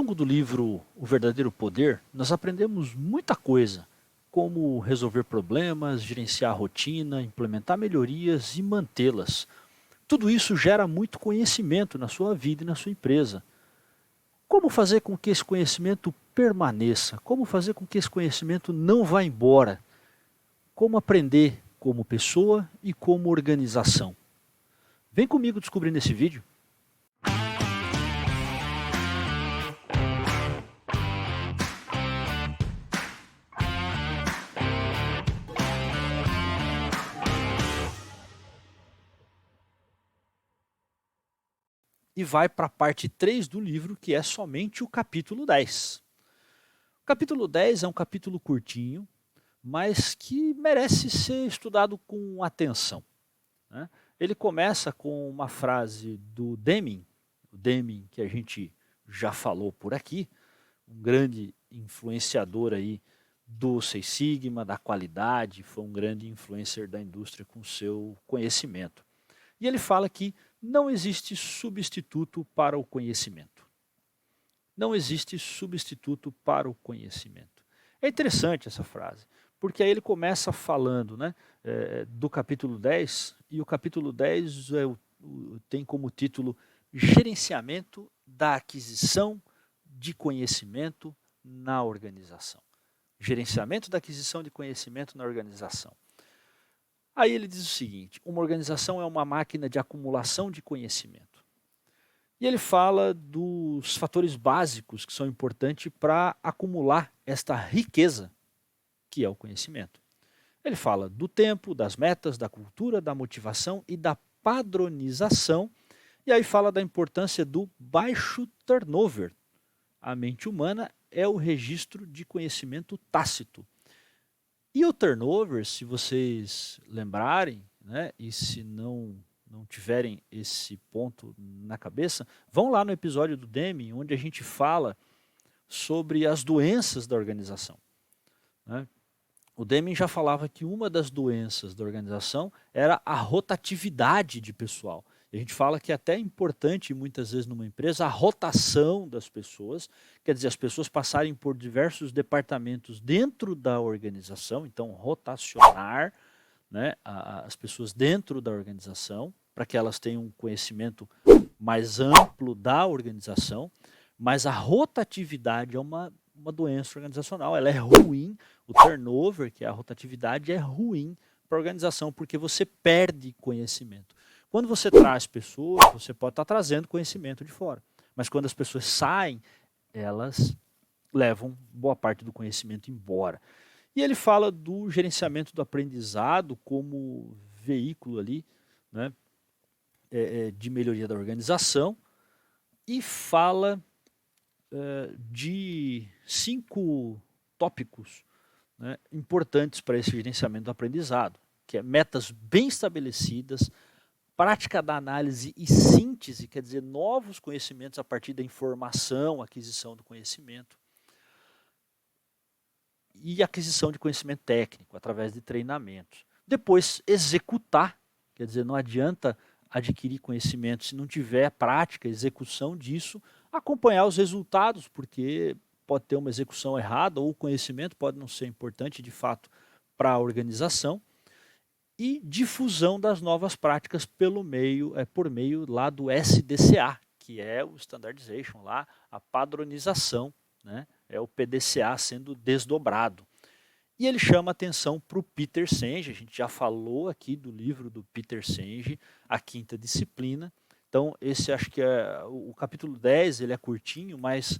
longo do livro O Verdadeiro Poder, nós aprendemos muita coisa, como resolver problemas, gerenciar a rotina, implementar melhorias e mantê-las. Tudo isso gera muito conhecimento na sua vida e na sua empresa. Como fazer com que esse conhecimento permaneça? Como fazer com que esse conhecimento não vá embora? Como aprender como pessoa e como organização? Vem comigo descobrir nesse vídeo. E vai para a parte 3 do livro, que é somente o capítulo 10. O capítulo 10 é um capítulo curtinho, mas que merece ser estudado com atenção, né? Ele começa com uma frase do Deming, o Deming que a gente já falou por aqui, um grande influenciador aí do Six Sigma, da qualidade, foi um grande influencer da indústria com seu conhecimento. E ele fala que não existe substituto para o conhecimento. Não existe substituto para o conhecimento. É interessante essa frase, porque aí ele começa falando, né, do capítulo 10, e o capítulo 10 tem como título Gerenciamento da Aquisição de Conhecimento na Organização. Gerenciamento da aquisição de conhecimento na organização. Aí ele diz o seguinte: uma organização é uma máquina de acumulação de conhecimento. E ele fala dos fatores básicos que são importantes para acumular esta riqueza, que é o conhecimento. Ele fala do tempo, das metas, da cultura, da motivação e da padronização. E aí fala da importância do baixo turnover. A mente humana é o registro de conhecimento tácito. E o turnover, se vocês lembrarem, né, e se não tiverem esse ponto na cabeça, vão lá no episódio do Deming, onde a gente fala sobre as doenças da organização, né? O Deming já falava que uma das doenças da organização era a rotatividade de pessoal. E a gente fala que é até importante, muitas vezes, numa empresa, a rotação das pessoas, quer dizer, as pessoas passarem por diversos departamentos dentro da organização, então rotacionar, né, as pessoas dentro da organização, para que elas tenham um conhecimento mais amplo da organização, mas a rotatividade é uma doença organizacional, ela é ruim, o turnover, que é a rotatividade, é ruim para a organização, porque você perde conhecimento. Quando você traz pessoas, você pode estar trazendo conhecimento de fora, mas quando as pessoas saem, elas levam boa parte do conhecimento embora. E ele fala do gerenciamento do aprendizado como veículo ali, né, de melhoria da organização, e fala de 5 tópicos, né, importantes para esse gerenciamento do aprendizado, que é metas bem estabelecidas, prática da análise e síntese, quer dizer, novos conhecimentos a partir da informação, aquisição do conhecimento, e aquisição de conhecimento técnico através de treinamentos. Depois, executar, quer dizer, não adianta adquirir conhecimento se não tiver prática, execução disso, acompanhar os resultados, porque pode ter uma execução errada ou o conhecimento pode não ser importante de fato para a organização, e difusão das novas práticas por meio lá do SDCA, que é o Standardization, lá, a padronização, né? É o PDCA sendo desdobrado. E ele chama atenção para o Peter Senge, a gente já falou aqui do livro do Peter Senge, A Quinta Disciplina. Então esse acho que é o capítulo 10, ele é curtinho, mas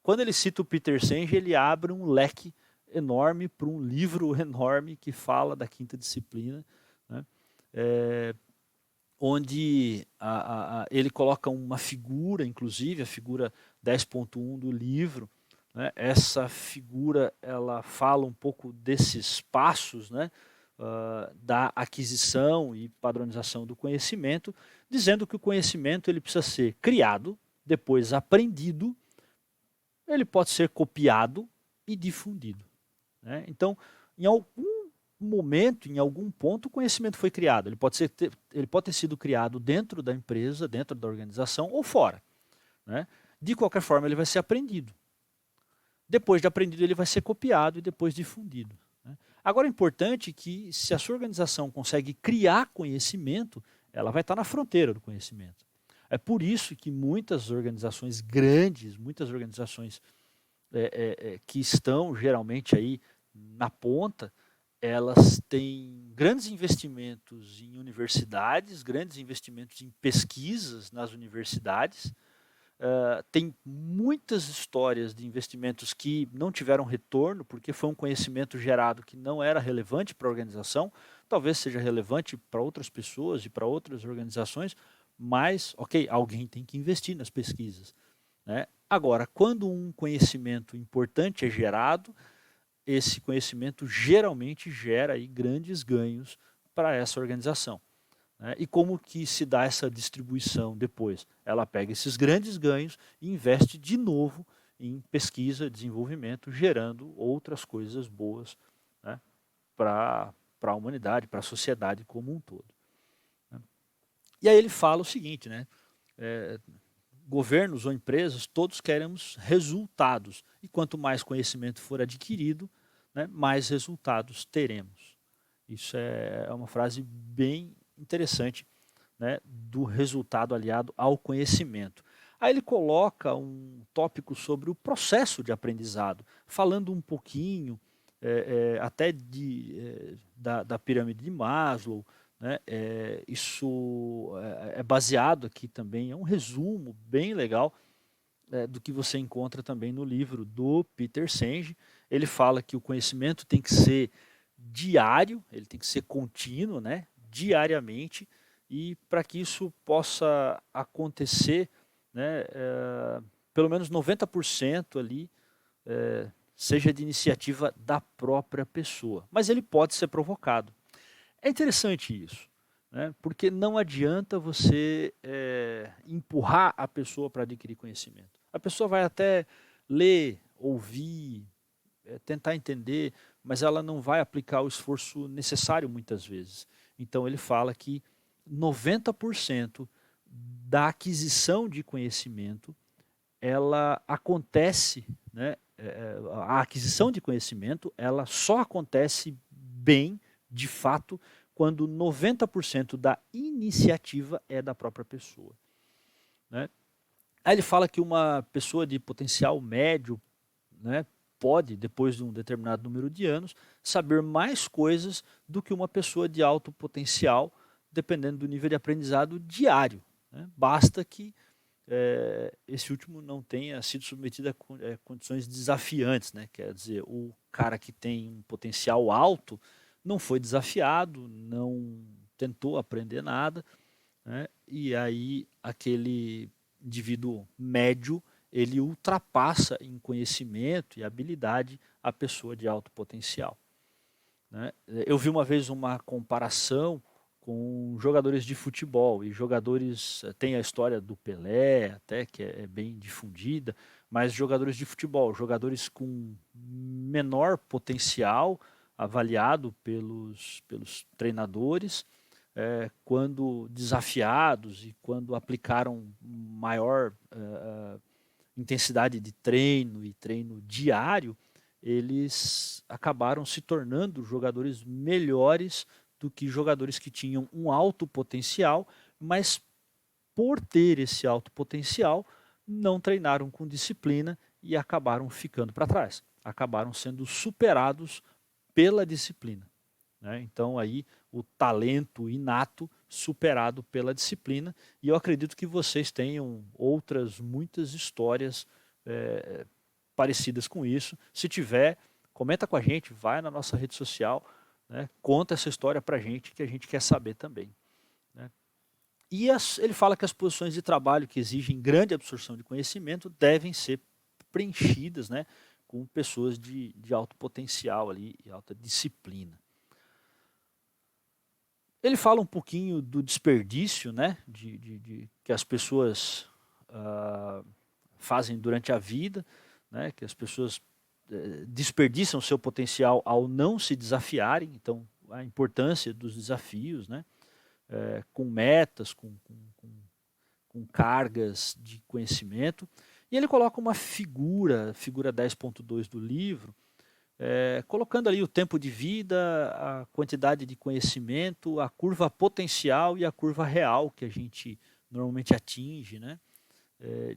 quando ele cita o Peter Senge, ele abre um leque enorme para um livro enorme que fala da Quinta Disciplina, né? Onde ele coloca uma figura, inclusive a figura 10.1 do livro, né? Essa figura ela fala um pouco desses passos, né, da aquisição e padronização do conhecimento, dizendo que o conhecimento ele precisa ser criado, depois aprendido, ele pode ser copiado e difundido, né? Então, em algum momento, em algum ponto, o conhecimento foi criado. Ele pode ter sido criado dentro da empresa, dentro da organização ou fora, né? De qualquer forma, ele vai ser aprendido. Depois de aprendido, ele vai ser copiado e depois difundido. Né? Agora, é importante que, se a sua organização consegue criar conhecimento, ela vai estar na fronteira do conhecimento. É por isso que muitas organizações grandes, muitas organizações que estão geralmente aí na ponta, elas têm grandes investimentos em universidades, grandes investimentos em pesquisas nas universidades. Tem muitas histórias de investimentos que não tiveram retorno, porque foi um conhecimento gerado que não era relevante para a organização, talvez seja relevante para outras pessoas e para outras organizações, mas, ok, alguém tem que investir nas pesquisas. Né? Agora, quando um conhecimento importante é gerado, esse conhecimento geralmente gera aí grandes ganhos para essa organização. Né? E como que se dá essa distribuição depois? Ela pega esses grandes ganhos e investe de novo em pesquisa, desenvolvimento, gerando outras coisas boas, né, para a humanidade, para a sociedade como um todo. Né? E aí ele fala o seguinte, né? Governos ou empresas, todos queremos resultados. E quanto mais conhecimento for adquirido, né, mais resultados teremos. Isso é uma frase bem interessante, né, do resultado aliado ao conhecimento. Aí ele coloca um tópico sobre o processo de aprendizado, falando um pouquinho até da pirâmide de Maslow. Né? Isso é baseado aqui também, é um resumo bem legal do que você encontra também no livro do Peter Senge. Ele fala que o conhecimento tem que ser diário, ele tem que ser contínuo, né? Diariamente, e para que isso possa acontecer, né, pelo menos 90% ali seja de iniciativa da própria pessoa. Mas ele pode ser provocado. É interessante isso, né? Porque não adianta você empurrar a pessoa para adquirir conhecimento. A pessoa vai até ler, ouvir, tentar entender, mas ela não vai aplicar o esforço necessário muitas vezes. Então ele fala que 90% da aquisição de conhecimento, ela acontece, né? A aquisição de conhecimento, ela só acontece bem, de fato, quando 90% da iniciativa é da própria pessoa. Né? Aí ele fala que uma pessoa de potencial médio, né, pode, depois de um determinado número de anos, saber mais coisas do que uma pessoa de alto potencial, dependendo do nível de aprendizado diário. Né? Basta que esse último não tenha sido submetido a condições desafiantes. Né? Quer dizer, o cara que tem um potencial alto não foi desafiado, não tentou aprender nada, né? E aí aquele indivíduo médio, ele ultrapassa em conhecimento e habilidade a pessoa de alto potencial. Né? Eu vi uma vez uma comparação com jogadores de futebol, e jogadores, tem a história do Pelé até, que é bem difundida, mas jogadores de futebol, jogadores com menor potencial avaliado pelos treinadores, quando desafiados e quando aplicaram maior intensidade de treino e treino diário, eles acabaram se tornando jogadores melhores do que jogadores que tinham um alto potencial, mas por ter esse alto potencial, não treinaram com disciplina e acabaram ficando para trás. Acabaram sendo superados pela disciplina. Né? Então aí o talento inato superado pela disciplina, e eu acredito que vocês tenham outras muitas histórias parecidas com isso. Se tiver, comenta com a gente, vai na nossa rede social, né? Conta essa história para a gente, que a gente quer saber também. Né? E ele fala que as posições de trabalho que exigem grande absorção de conhecimento devem ser preenchidas, né, com pessoas de alto potencial ali, e alta disciplina. Ele fala um pouquinho do desperdício, né, que as pessoas fazem durante a vida, né, que as pessoas desperdiçam seu potencial ao não se desafiarem. Então, a importância dos desafios, né, com metas, com cargas de conhecimento. E ele coloca uma figura 10.2 do livro, colocando ali o tempo de vida, a quantidade de conhecimento, a curva potencial e a curva real que a gente normalmente atinge, né?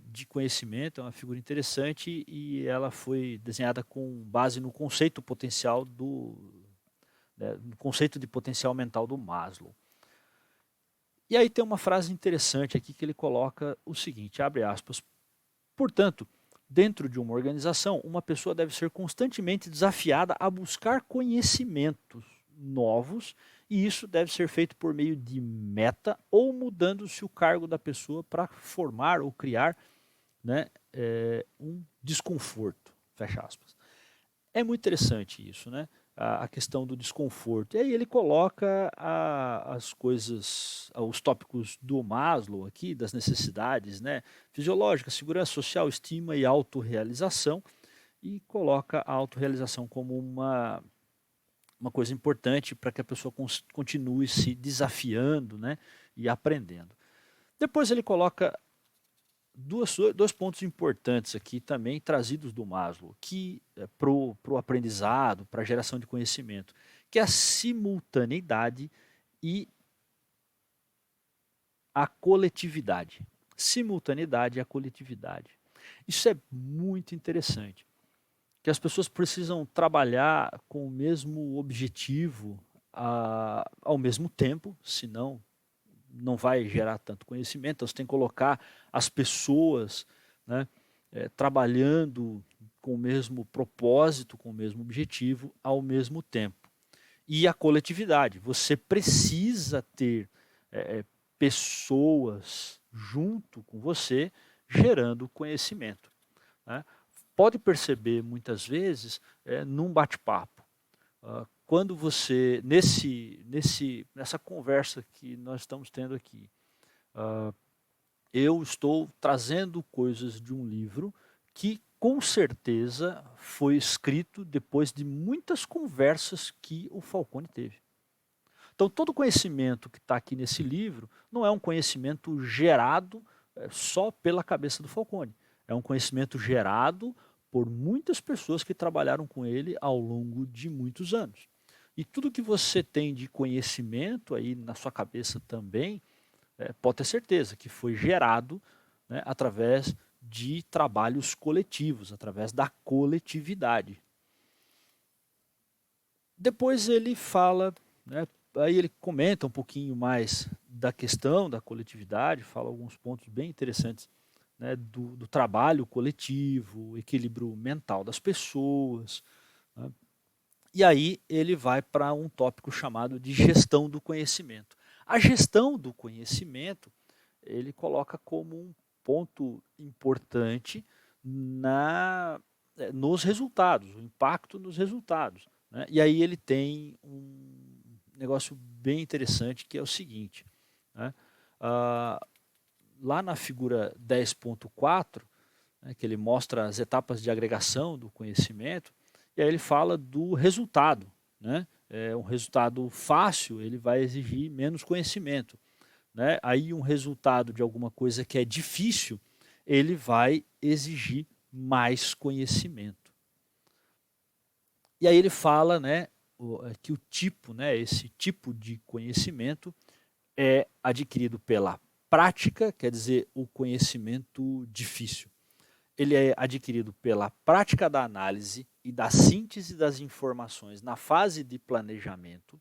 De conhecimento. É uma figura interessante e ela foi desenhada com base no conceito potencial no conceito de potencial mental do Maslow. E aí tem uma frase interessante aqui que ele coloca o seguinte, abre aspas, portanto, dentro de uma organização, uma pessoa deve ser constantemente desafiada a buscar conhecimentos novos e isso deve ser feito por meio de meta ou mudando-se o cargo da pessoa para formar ou criar, né, um desconforto, fecha aspas. É muito interessante isso, né? A questão do desconforto. E aí ele coloca as coisas, os tópicos do Maslow aqui, das necessidades, né? Fisiológica, segurança social, estima e autorrealização, e coloca a autorrealização como uma coisa importante para que a pessoa continue se desafiando, né? E aprendendo. Depois ele coloca dois pontos importantes aqui também trazidos do Maslow, que para o aprendizado, para a geração de conhecimento, que é a simultaneidade e a coletividade. Simultaneidade e a coletividade. Isso é muito interessante, que as pessoas precisam trabalhar com o mesmo objetivo ao mesmo tempo, senão não vai gerar tanto conhecimento. Então você tem que colocar as pessoas, né, trabalhando com o mesmo propósito, com o mesmo objetivo, ao mesmo tempo. E a coletividade, você precisa ter pessoas junto com você gerando conhecimento, né? Pode perceber muitas vezes num bate-papo, quando você, nessa conversa que nós estamos tendo aqui, eu estou trazendo coisas de um livro que com certeza foi escrito depois de muitas conversas que o Falcone teve. Então todo o conhecimento que está aqui nesse livro não é um conhecimento gerado só pela cabeça do Falcone. É um conhecimento gerado por muitas pessoas que trabalharam com ele ao longo de muitos anos. E tudo que você tem de conhecimento aí na sua cabeça também, pode ter certeza que foi gerado, né, através de trabalhos coletivos, através da coletividade. Depois ele fala, né, aí ele comenta um pouquinho mais da questão da coletividade, fala alguns pontos bem interessantes, né, do trabalho coletivo, o equilíbrio mental das pessoas, né? E aí ele vai para um tópico chamado de gestão do conhecimento. A gestão do conhecimento ele coloca como um ponto importante nos resultados, o impacto nos resultados, né? E aí ele tem um negócio bem interessante que é o seguinte, né? Lá na figura 10.4, né, que ele mostra as etapas de agregação do conhecimento, e aí ele fala do resultado, né? Um resultado fácil, ele vai exigir menos conhecimento, né? Aí um resultado de alguma coisa que é difícil, ele vai exigir mais conhecimento. E aí ele fala, né, que o tipo, né, esse tipo de conhecimento é adquirido pela prática, quer dizer, o conhecimento difícil. Ele é adquirido pela prática da análise e da síntese das informações na fase de planejamento,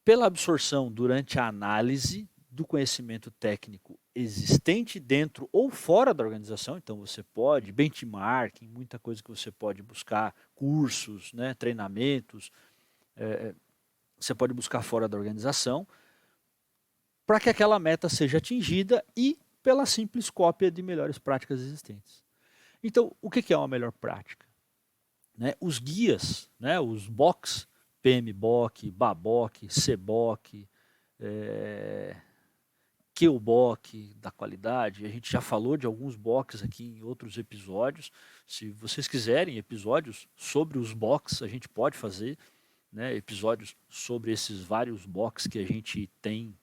pela absorção durante a análise do conhecimento técnico existente dentro ou fora da organização. Então você pode, benchmarking, muita coisa que você pode buscar, cursos, né, treinamentos, você pode buscar fora da organização, para que aquela meta seja atingida e pela simples cópia de melhores práticas existentes. Então, o que é uma melhor prática? Né, os guias, né, os BOCs, PMBOK, BABOK, CBOK, QBOK da qualidade, a gente já falou de alguns BOCs aqui em outros episódios. Se vocês quiserem episódios sobre os BOCs, a gente pode fazer, né, episódios sobre esses vários BOCs que a gente tem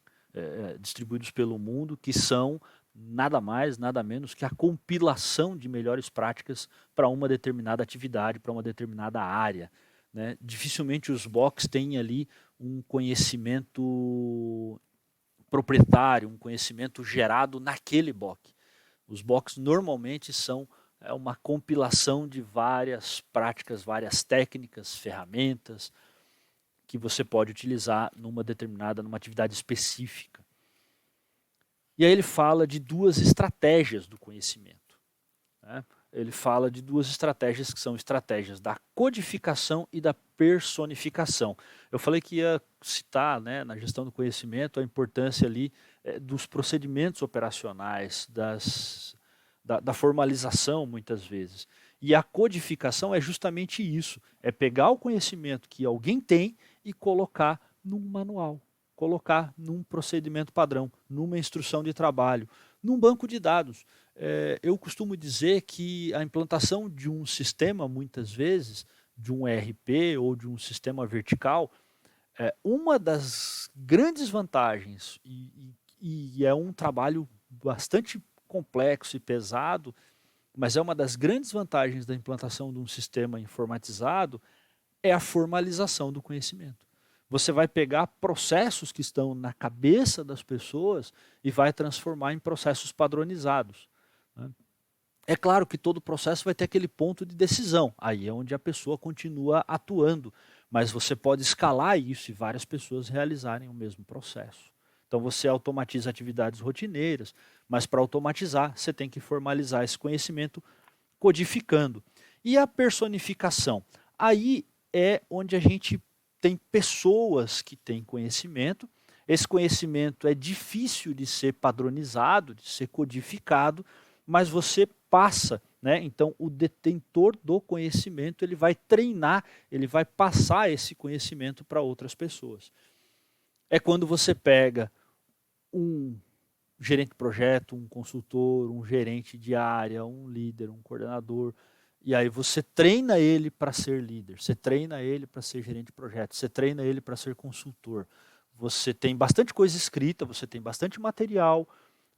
distribuídos pelo mundo, que são nada mais, nada menos que a compilação de melhores práticas para uma determinada atividade, para uma determinada área, né? Dificilmente os box têm ali um conhecimento proprietário, um conhecimento gerado naquele box. Os box normalmente são uma compilação de várias práticas, várias técnicas, ferramentas que você pode utilizar numa atividade específica. E aí ele fala de duas estratégias do conhecimento, né? Ele fala de duas estratégias que são estratégias da codificação e da personificação. Eu falei que ia citar, né, na gestão do conhecimento a importância ali dos procedimentos operacionais, da formalização muitas vezes. E a codificação é justamente isso, é pegar o conhecimento que alguém tem e colocar num manual, colocar num procedimento padrão, numa instrução de trabalho, num banco de dados. Eu costumo dizer que a implantação de um sistema, muitas vezes, de um ERP ou de um sistema vertical, uma das grandes vantagens, e é um trabalho bastante complexo e pesado, mas é uma das grandes vantagens da implantação de um sistema informatizado, é a formalização do conhecimento. Você vai pegar processos que estão na cabeça das pessoas e vai transformar em processos padronizados, né? É claro que todo processo vai ter aquele ponto de decisão, aí é onde a pessoa continua atuando, mas você pode escalar isso e várias pessoas realizarem o mesmo processo. Então você automatiza atividades rotineiras, mas para automatizar você tem que formalizar esse conhecimento codificando. E a personificação? Aí é onde a gente tem pessoas que têm conhecimento, esse conhecimento é difícil de ser padronizado, de ser codificado, mas você passa, né? Então o detentor do conhecimento ele vai treinar, ele vai passar esse conhecimento para outras pessoas. É quando você pega um gerente de projeto, um consultor, um gerente de área, um líder, um coordenador, e aí você treina ele para ser líder, você treina ele para ser gerente de projeto, você treina ele para ser consultor. Você tem bastante coisa escrita, você tem bastante material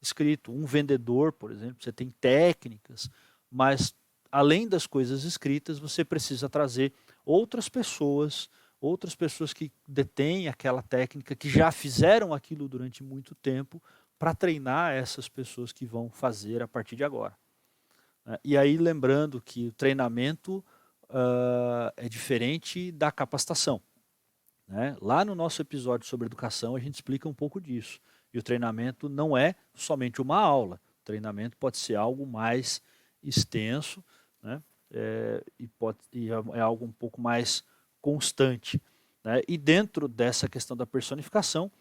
escrito. Um vendedor, por exemplo, você tem técnicas, mas além das coisas escritas, você precisa trazer outras pessoas que detêm aquela técnica, que já fizeram aquilo durante muito tempo, para treinar essas pessoas que vão fazer a partir de agora. E aí lembrando que o treinamento é diferente da capacitação, né? Lá no nosso episódio sobre educação a gente explica um pouco disso. E o treinamento não é somente uma aula, o treinamento pode ser algo mais extenso, né? É algo um pouco mais constante, né? E dentro dessa questão da personificação,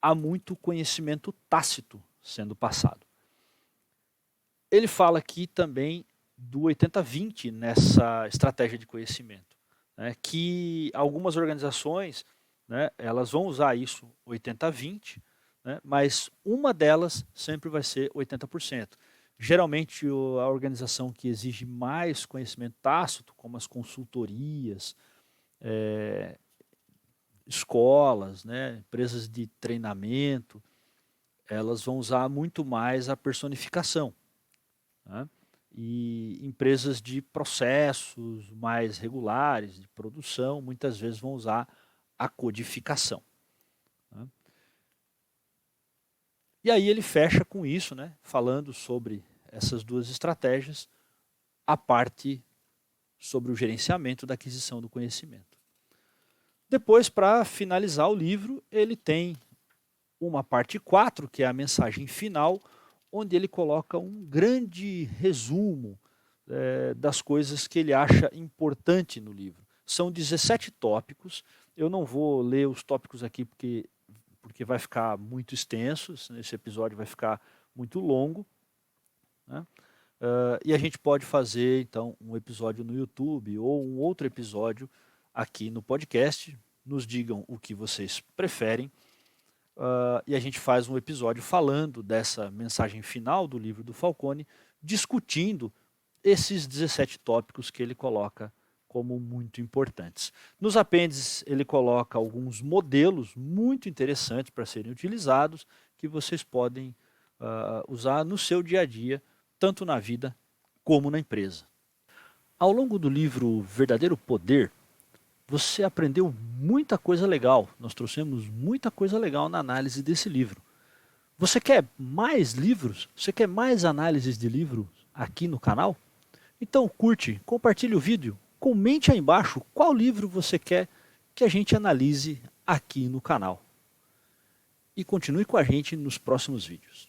há muito conhecimento tácito sendo passado. Ele fala aqui também do 80-20 nessa estratégia de conhecimento, né, que algumas organizações, né, elas vão usar isso 80-20, né, mas uma delas sempre vai ser 80%. Geralmente a organização que exige mais conhecimento tácito, como as consultorias, escolas, né, empresas de treinamento, elas vão usar muito mais a personificação, né? E empresas de processos mais regulares, de produção, muitas vezes vão usar a codificação, né? E aí ele fecha com isso, né, falando sobre essas duas estratégias, a parte sobre o gerenciamento da aquisição do conhecimento. Depois, para finalizar o livro, ele tem uma parte 4, que é a mensagem final, onde ele coloca um grande resumo das coisas que ele acha importante no livro. São 17 tópicos, eu não vou ler os tópicos aqui porque vai ficar muito extenso, esse episódio vai ficar muito longo, né? E a gente pode fazer então um episódio no YouTube ou um outro episódio aqui no podcast, nos digam o que vocês preferem. E a gente faz um episódio falando dessa mensagem final do livro do Falcone, discutindo esses 17 tópicos que ele coloca como muito importantes. Nos apêndices ele coloca alguns modelos muito interessantes para serem utilizados, que vocês podem usar no seu dia a dia, tanto na vida como na empresa. Ao longo do livro Verdadeiro Poder, você aprendeu muita coisa legal. Nós trouxemos muita coisa legal na análise desse livro. Você quer mais livros? Você quer mais análises de livros aqui no canal? Então curte, compartilhe o vídeo, comente aí embaixo qual livro você quer que a gente analise aqui no canal. E continue com a gente nos próximos vídeos.